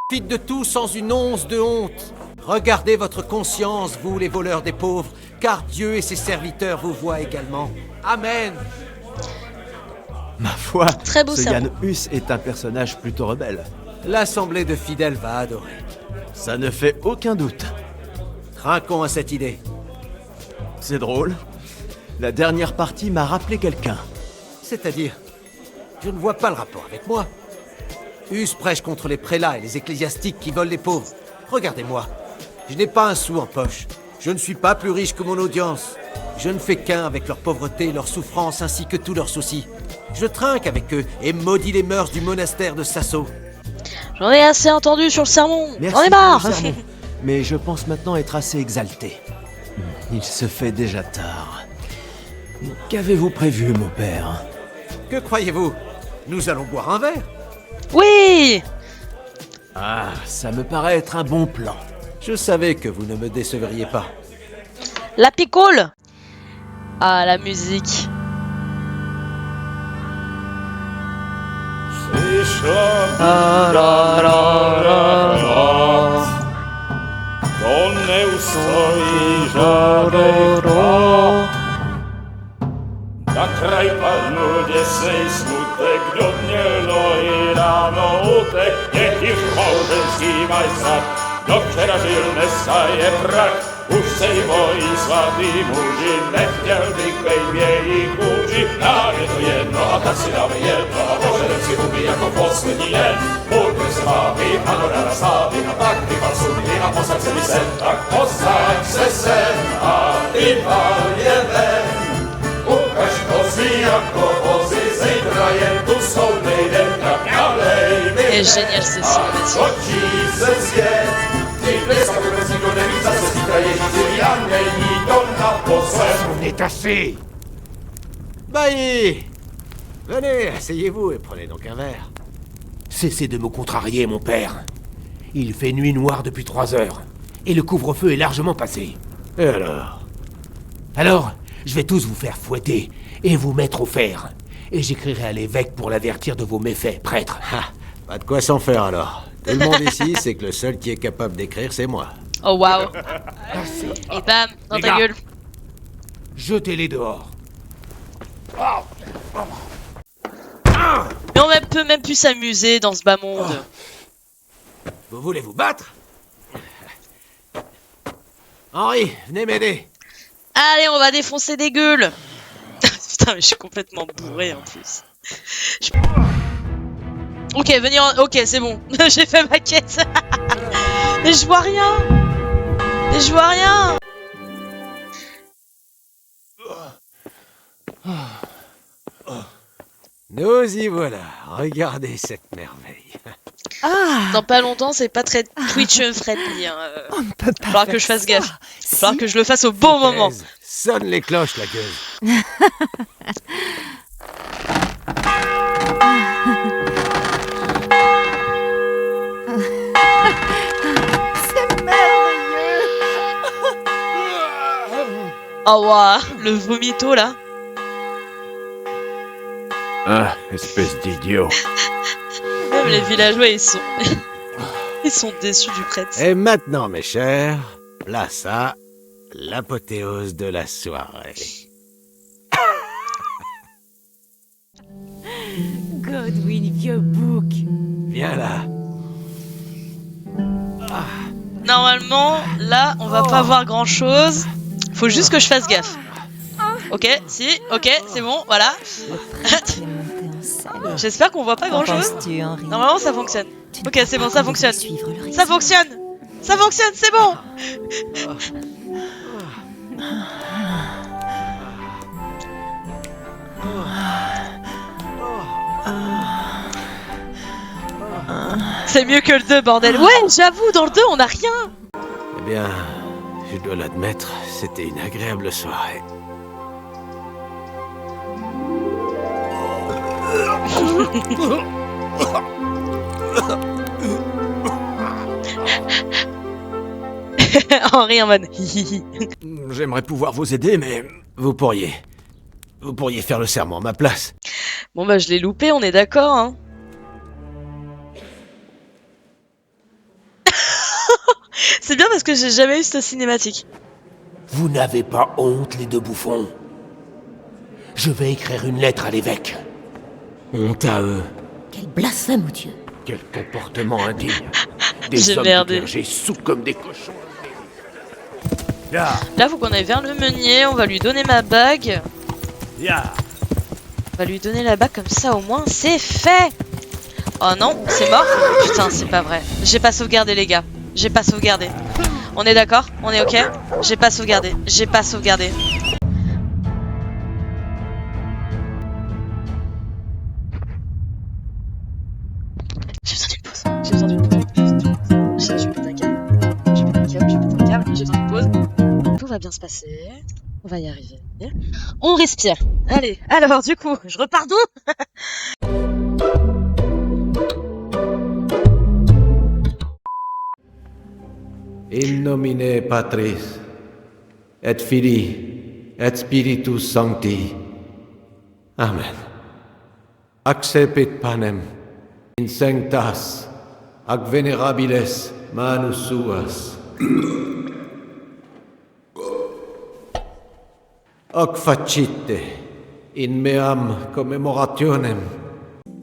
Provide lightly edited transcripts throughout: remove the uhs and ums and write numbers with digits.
Profite de tout sans une once de honte. Regardez votre conscience, vous les voleurs des pauvres, car Dieu et ses serviteurs vous voient également. Amen. Ma foi, Très beau ce sermon. Yann Hus est un personnage plutôt rebelle. L'assemblée de fidèles va adorer. Ça ne fait aucun doute. Trinquons à cette idée. C'est drôle. La dernière partie m'a rappelé quelqu'un. C'est-à-dire, je ne vois pas le rapport avec moi. Hus prêche contre les prélats et les ecclésiastiques qui volent les pauvres. Regardez-moi, je n'ai pas un sou en poche. Je ne suis pas plus riche que mon audience. Je ne fais qu'un avec leur pauvreté, leur souffrance ainsi que tous leurs soucis. Je trinque avec eux et maudis les mœurs du monastère de Sasso. J'en ai assez entendu sur le sermon. Merci J'en ai pour marre. le sermon. Mais je pense maintenant être assez exalté. Il se fait déjà tard. Qu'avez-vous prévu, mon père? Que croyez-vous? Nous allons boire un verre. Oui. Ah, ça me paraît être un bon plan. Je savais que vous ne me décevriez pas. La picole. Ah, la musique. To nie ustoi żaden krok. Na kraj padł dziesięć smutek, grudnielo i rano utek. Niech już małżeński majstra, do wczera żylne staje prak. Už sejmoj svatý muži, nechtěl bych bejmě jich kůži. Nám je to jedno a tak si dáme jedno a požerem si huby jako poslední den. Půjďme se mámy a do rána slávy a tak vypal sudy a posaď se mi sem. Tak posaď se sem a vypal je ven. Ukaž kozy jako vozy, zítra jen tu jsou nejdem, tak nalej mi C'est génial, c'est ça. a točí se svět. On est assez. Bailly! Venez, asseyez-vous et prenez donc un verre. Cessez de me contrarier, mon père. Il fait nuit noire depuis 3 heures. Et le couvre-feu est largement passé. Et alors? Alors, je vais tous vous faire fouetter et vous mettre au fer. Et j'écrirai à l'évêque pour l'avertir de vos méfaits, prêtre. Ah, pas de quoi s'en faire alors. Tout le monde ici sait que le seul qui est capable d'écrire, c'est moi. Oh waouh. Assez. Et bam, dans Les ta gars. gueule. Jetez-les dehors. Mais on peut même plus s'amuser dans ce bas monde. Vous voulez vous battre? Henri, venez m'aider. Allez, on va défoncer des gueules. Putain, mais je suis complètement bourré en plus. Je- Ok, venir. Ok, c'est bon. J'ai fait ma quête. Mais je vois rien. Mais je vois rien. Nous y voilà. Regardez cette merveille. Dans pas longtemps, c'est pas très Twitch friendly. Hein. On ne peut pas Faudra faire que je fasse ça. gaffe. Si. Faudra que je le fasse au bon moment. Thèse. Sonne les cloches, la gueule. C'est merveilleux. Oh waouh, le vomito là. Ah, espèce d'idiot. Même les villageois, ils sont... ils sont déçus du prêtre. Et maintenant, mes chers, place à l'apothéose de la soirée. Godwin, vieux bouc. Viens là. Normalement, là, on va pas voir grand chose. Faut juste que je fasse gaffe. Ok, si, ok, c'est bon, voilà. Tu es monté en selle. J'espère qu'on voit pas grand Qu'en chose. penses-tu, Henri? Normalement, ça fonctionne. Tu ne Ok, crois c'est pas bon, ça qu'on fonctionne. devrait suivre le Ça récit? fonctionne. Ça fonctionne, c'est bon. C'est mieux que le 2, bordel. Ouais, j'avoue, dans le 2, on a rien. Eh bien, je dois l'admettre, c'était une agréable soirée. Henri en mode hihihi. J'aimerais pouvoir vous aider, mais vous pourriez. Vous pourriez faire le serment à ma place. Bon bah je l'ai loupé, on est d'accord hein. C'est bien parce que j'ai jamais eu cette cinématique. Vous n'avez pas honte, les deux bouffons? Je vais écrire une lettre à l'évêque. Honte à eux. Quel blasphème, mon Dieu. Quel comportement indigne. J'ai Des hommes merdé. du clergé sous comme des cochons. Ya, Là, faut qu'on aille vers le meunier, on va lui donner ma bague. ya. On va lui donner la bague comme ça, au moins, c'est fait. Oh non, c'est mort. Putain, c'est pas vrai. J'ai pas sauvegardé, les gars. J'ai pas sauvegardé. On est d'accord? On est ok? J'ai pas sauvegardé. J'ai pas sauvegardé. J'ai besoin d'une pause. J'ai besoin d'une pause. Je pète un câble. Je pète un câble. Je pète un câble. J'ai besoin d'une pause. Tout va bien se passer. On va y arriver. On respire. Allez. Alors, du coup, je repars d'où? In nomine Patris, et Filii, et Spiritus Sancti. Amen. Accepit panem, in sanctas, ac venerabiles manus suas. Hoc facite, in meam commemorationem.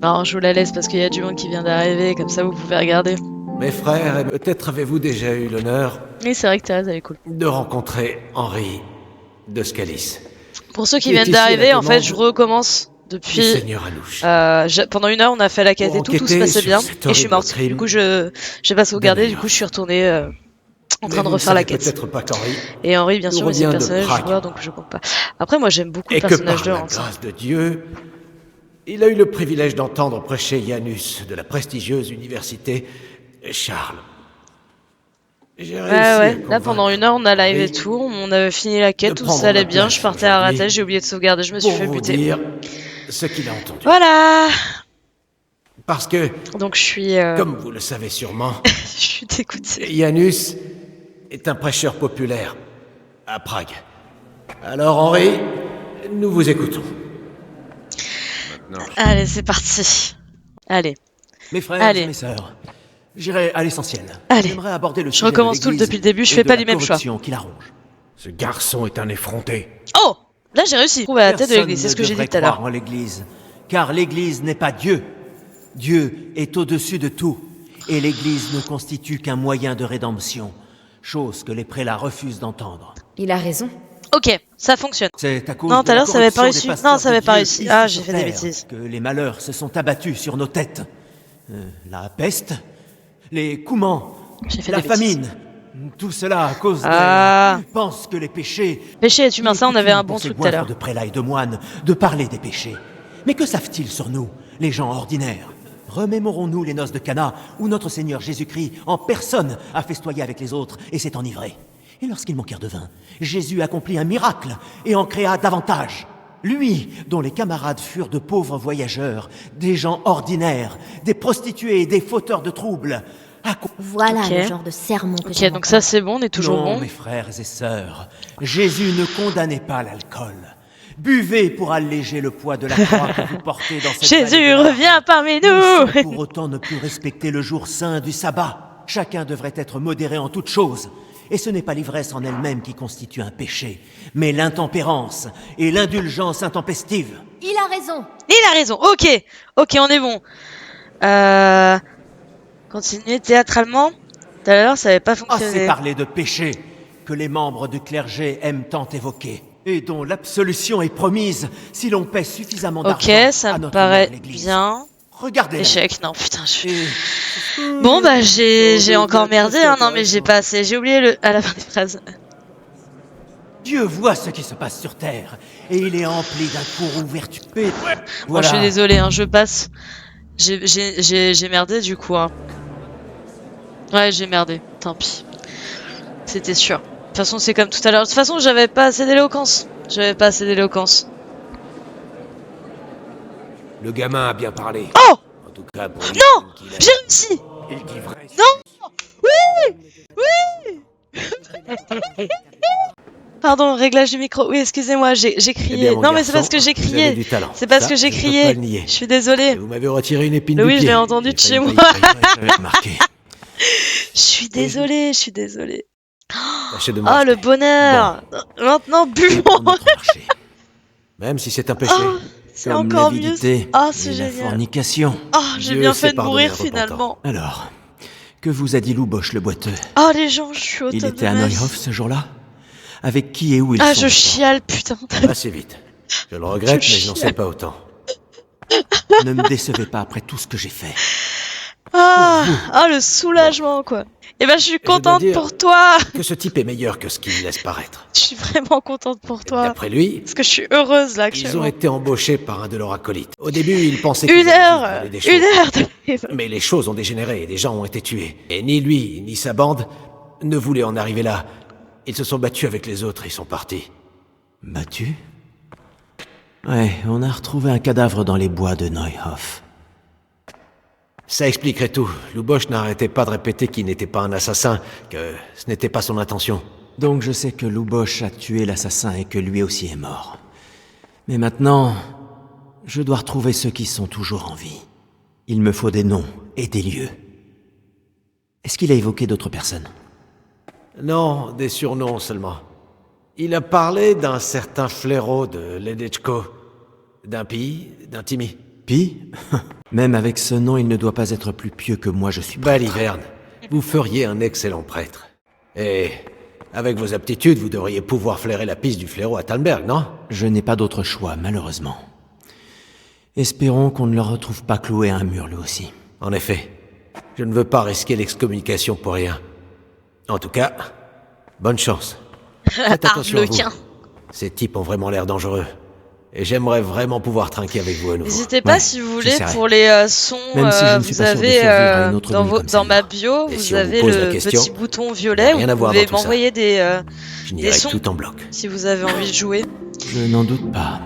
Alors, je vous la laisse parce qu'il y a du monde qui vient d'arriver, comme ça vous pouvez regarder. Mes frères, peut-être avez-vous déjà eu l'honneur Oui, c'est vrai que Thérèse, elle est cool. de rencontrer Henri de Scalis, Pour ceux qui Qui est viennent ici à d'arriver, la en fait, demande je recommence du depuis. Seigneur Anouche. Pendant 1 heure, on a fait la quête Pour et tout se enquêter passait sur bien. cet Et je suis horrible morte. crime Du coup, j'ai pas sauvegardé, du d'Amélie. coup, je suis retournée en train Mais de vous refaire la ne savez quête. peut-être pas qu'Henri, Et Henri, bien sûr, nous mais c'est le revient de personnage Prague. joueur, donc je compte pas. Après, moi, j'aime beaucoup le et que personnage par de la Hans. grâce de Dieu, il a eu le privilège d'entendre prêcher Janus de la prestigieuse université Charles. J'ai réussi à Ouais. Là, convaincre pendant 1 heure, on a live et Henri tout. On avait fini la quête, de tout prendre ça allait ma bien. place Je partais à aujourd'hui Ratel, j'ai oublié de sauvegarder, je me suis pour fait vous buter. dire ce qu'il a entendu. Voilà. Parce que, Donc, je suis. comme vous le savez sûrement, Je suis dégoûtée. Janus est un prêcheur populaire à Prague. Alors Henri, nous vous écoutons. Allez, c'est parti. Allez. Mes frères Allez. et mes sœurs, j'irai à l'essentiel. Allez. J'aimerais aborder le Je sujet de recommence tout l'Église depuis le début, je et fais de pas la les mêmes choix. corruption qui la ronge. Ce garçon est un effronté. Oh, là j'ai réussi. Trouver la tête de Personne l'église, c'est ce ne que j'ai dit devrait tout à l'heure. croire en l'Église, car l'Église n'est pas Dieu. Dieu est au-dessus de tout, et l'Église ne constitue qu'un moyen de rédemption, chose que les prélats refusent d'entendre. Il a raison. Ok, ça fonctionne. C'est à cause Non, de tout à la l'heure, ça avait pas corruption réussi. des pasteurs Non, ça avait de pas Dieu réussi. ici Ah, sur j'ai fait des terre bêtises. que les malheurs se sont abattus sur nos têtes. La peste, les coumans, J'ai fait la des bêtises. famine, tout cela à cause Ah. de... Pense que les péchés... Péché est humain, ça on avait un bon Pour ces truc tout à goinfres l'heure. de prélats et de moines de parler des péchés. Mais que savent-ils sur nous, les gens ordinaires? Remémorons-nous les noces de Cana, où notre Seigneur Jésus-Christ, en personne, a festoyé avec les autres et s'est enivré. Et lorsqu'ils manquèrent de vin, Jésus accomplit un miracle et en créa davantage. Lui, dont les camarades furent de pauvres voyageurs, des gens ordinaires, des prostituées, des fauteurs de troubles. Voilà Ok. le genre de sermon que Ok, j'aime donc ça entendre. c'est bon, on est toujours Non, bon. mes frères et sœurs, Jésus ne condamnait pas l'alcool. Buvez pour alléger le poids de la croix que vous portez dans cette Jésus vallée de mort. revient parmi Sans nous. pour autant ne plus respecter le jour saint du sabbat. Chacun devrait être modéré en toutes choses. Et ce n'est pas l'ivresse en elle-même qui constitue un péché, mais l'intempérance et l'indulgence intempestive. Il a raison. Il a raison, ok, on est bon. Continuez théâtralement. Tout à l'heure ça avait pas Assez fonctionné. parler de péché que les membres du clergé aiment tant évoquer, et dont l'absolution est promise si l'on paie suffisamment d'argent Ok, ça à me notre paraît mère l'Église. bien. Regardez. Échec, non putain, je... Et... Bon bah j'ai encore merdé, hein, non mais j'ai pas assez, j'ai oublié le... à la fin des phrases. Dieu voit ce qui se passe sur Terre, et il est empli d'un courroux vertueux. Moi je suis désolé, hein, je passe. J'ai merdé du coup. Hein. Ouais, j'ai merdé, tant pis. C'était sûr. De toute façon, c'est comme tout à l'heure. De toute façon, j'avais pas assez d'éloquence. Le gamin a bien parlé. Oh! En tout cas, pour lui, Non! qu'il a- J'ai réussi! Il dit vrai. Pardon, réglage du micro. Oui, excusez-moi, j'ai Eh crié. bien, mon Non, mais c'est parce garçon, que j'ai vous avez crié. du talent. C'est parce Ça, que j'ai je peux crié. pas le nier. Je suis désolée. Et vous m'avez retiré une épine Oui, du je pied. l'ai entendu de J'ai chez failli moi. trahir, j'avais remarqué. Je suis désolée, je suis désolée. Tâchez de Oh, moi. le bonheur. Maintenant, buvons. Pour notre marché. Même si c'est un péché. Oh, c'est Comme encore mieux. l'avidité Ah, c'est et la génial. fornication. Oh, j'ai Dieu bien sait fait de pardonner mourir un repentant. finalement. Alors, que vous a dit Louboche le boiteux? Oh, les gens, je suis au Il top était de à ma vie. Neuhof ce jour-là? Avec qui et où ils Ah, sont? je chiale, putain. Assez vite. Je le regrette, Je mais je n'en sais pas autant. Ne me décevez pas après tout ce que j'ai fait. Ah, le soulagement, quoi. Eh ben, je suis dois contente dire- pour toi. Que ce type est meilleur que ce qu'il laisse paraître. Je suis vraiment contente pour toi. D'après lui, Parce que je suis heureuse là ils actuellement. ont été embauchés par un de leurs acolytes. Au début, ils pensaient Une qu'ils allaient heure, juste voler des une choses. heure de... Mais les choses ont dégénéré et des gens ont été tués. Et ni lui, ni sa bande ne voulaient en arriver là. Ils se sont battus avec les autres et sont partis. Battu? Ouais, on a retrouvé un cadavre dans les bois de Neuhof. Ça expliquerait tout. Louboche n'arrêtait pas de répéter qu'il n'était pas un assassin, que ce n'était pas son intention. Donc je sais que Louboche a tué l'assassin et que lui aussi est mort. Mais maintenant, je dois retrouver ceux qui sont toujours en vie. Il me faut des noms et des lieux. Est-ce qu'il a évoqué d'autres personnes? Non, des surnoms seulement. Il a parlé d'un certain Fléau de Ledechko, d'un Pi, d'un Timi. Pi? Même avec ce nom, il ne doit pas être plus pieux que moi je suis prêtre. Baliverne, vous feriez un excellent prêtre. Et avec vos aptitudes, vous devriez pouvoir flairer la piste du fléau à Talmberg, non? Je n'ai pas d'autre choix, malheureusement. Espérons qu'on ne le retrouve pas cloué à un mur, lui aussi. En effet, je ne veux pas risquer l'excommunication pour rien. En tout cas, bonne chance. Faites attention à vous. Arlequin. Ces types ont vraiment l'air dangereux. Et j'aimerais vraiment pouvoir trinquer avec vous à nouveau. N'hésitez pas Ouais, si vous voulez j'essaierai. pour les sons. Même si je ne suis Vous pas sûr de avez survivre à une autre nuit comme dans ma celle-là. bio, Et vous si on vous avez pose la le question, petit bouton y a violet où rien à vous voir pouvez dans tout ça. m'envoyer des Je n'irai sons. tout en bloc. si vous avez envie de jouer. Je n'en doute pas.